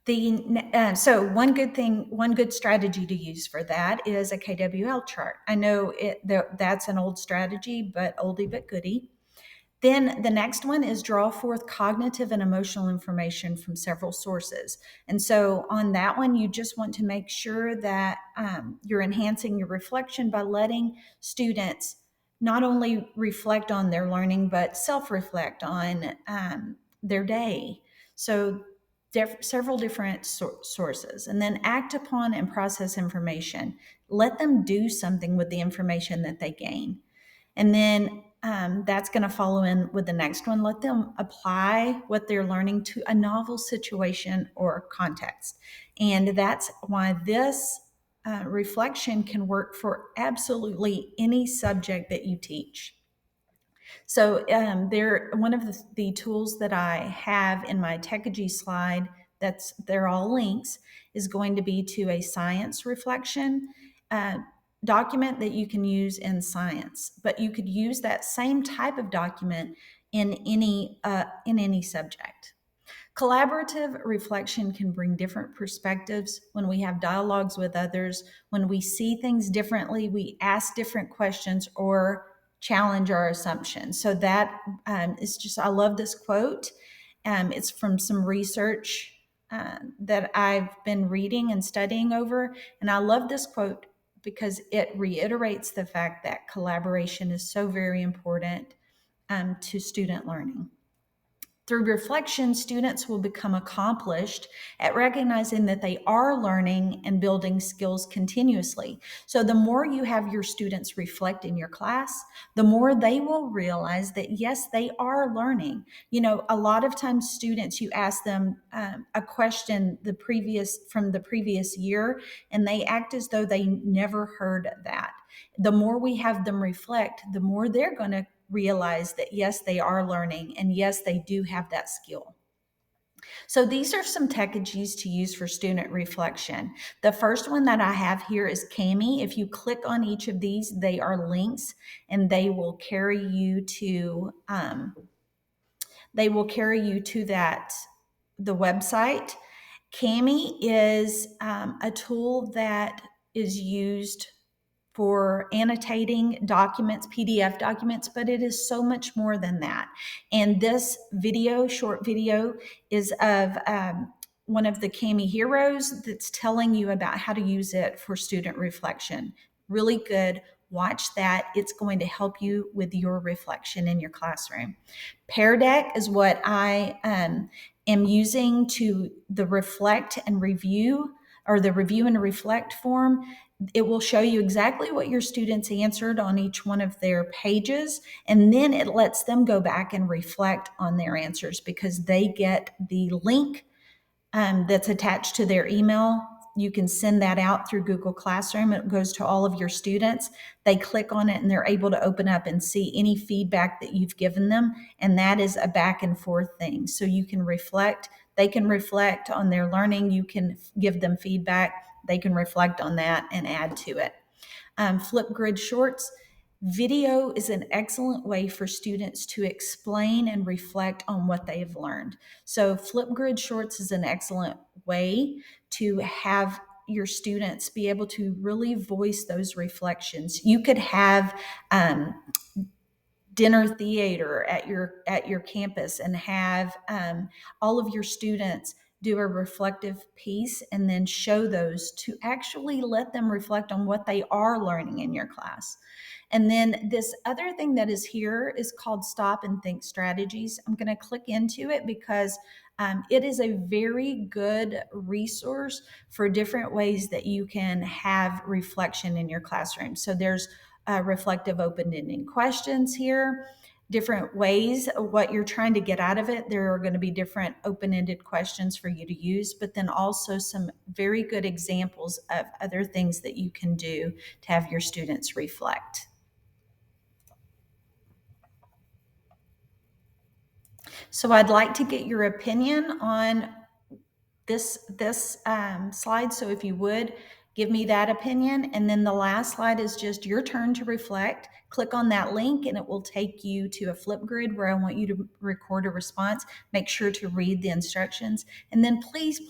So one good strategy to use for that is a KWL chart. I know that's an old strategy, but oldie but goodie. Then the next one is draw forth cognitive and emotional information from several sources. And so on that one, you just want to make sure that you're enhancing your reflection by letting students not only reflect on their learning, but self-reflect on their day. So several different sources, and then act upon and process information. Let them do something with the information that they gain. And then that's going to follow in with the next one. Let them apply what they're learning to a novel situation or context. And that's why this reflection can work for absolutely any subject that you teach. So one of the tools that I have in my Techigy slide, they're all links, is going to be to a science reflection document that you can use in science, but you could use that same type of document in any subject. Collaborative reflection can bring different perspectives when we have dialogues with others, when we see things differently, we ask different questions or challenge our assumptions. So that is just, I love this quote. It's from some research that I've been reading and studying over. And I love this quote because it reiterates the fact that collaboration is so very important to student learning. Through reflection, students will become accomplished at recognizing that they are learning and building skills continuously. So, the more you have your students reflect in your class, the more they will realize that, yes, they are learning. A lot of times, students, you ask them a question from the previous year, and they act as though they never heard that. The more we have them reflect, the more they're going to realize that, yes, they are learning, and yes, they do have that skill. So these are some Techies to use for student reflection. The first one that I have here is Kami. If you click on each of these, they are links, and they will carry you to the website. Kami is a tool that is used for annotating documents, PDF documents, but it is so much more than that. And this short video, is of one of the Kami heroes that's telling you about how to use it for student reflection. Really good. Watch that. It's going to help you with your reflection in your classroom. Pear Deck is what I am using to the reflect and review, or the review and reflect form. It will show you exactly what your students answered on each one of their pages, and then it lets them go back and reflect on their answers because they get the link that's attached to their email. You can send that out through Google Classroom. It goes to all of your students. They click on it and they're able to open up and see any feedback that you've given them. And that is a back and forth thing. So you can reflect, they can reflect on their learning. You can give them feedback. They can reflect on that and add to it. Flipgrid Shorts. Video is an excellent way for students to explain and reflect on what they've learned. So Flipgrid Shorts is an excellent way to have your students be able to really voice those reflections. You could have dinner theater at your campus and have all of your students do a reflective piece and then show those to actually let them reflect on what they are learning in your class. And then this other thing that is here is called Stop and Think Strategies. I'm going to click into it because it is a very good resource for different ways that you can have reflection in your classroom. So there's reflective open-ended questions here, different ways of what you're trying to get out of it. There are going to be different open-ended questions for you to use, but then also some very good examples of other things that you can do to have your students reflect. So I'd like to get your opinion on this slide. So if you would, give me that opinion. And then the last slide is just your turn to reflect. Click on that link and it will take you to a Flipgrid where I want you to record a response. Make sure to read the instructions. And then please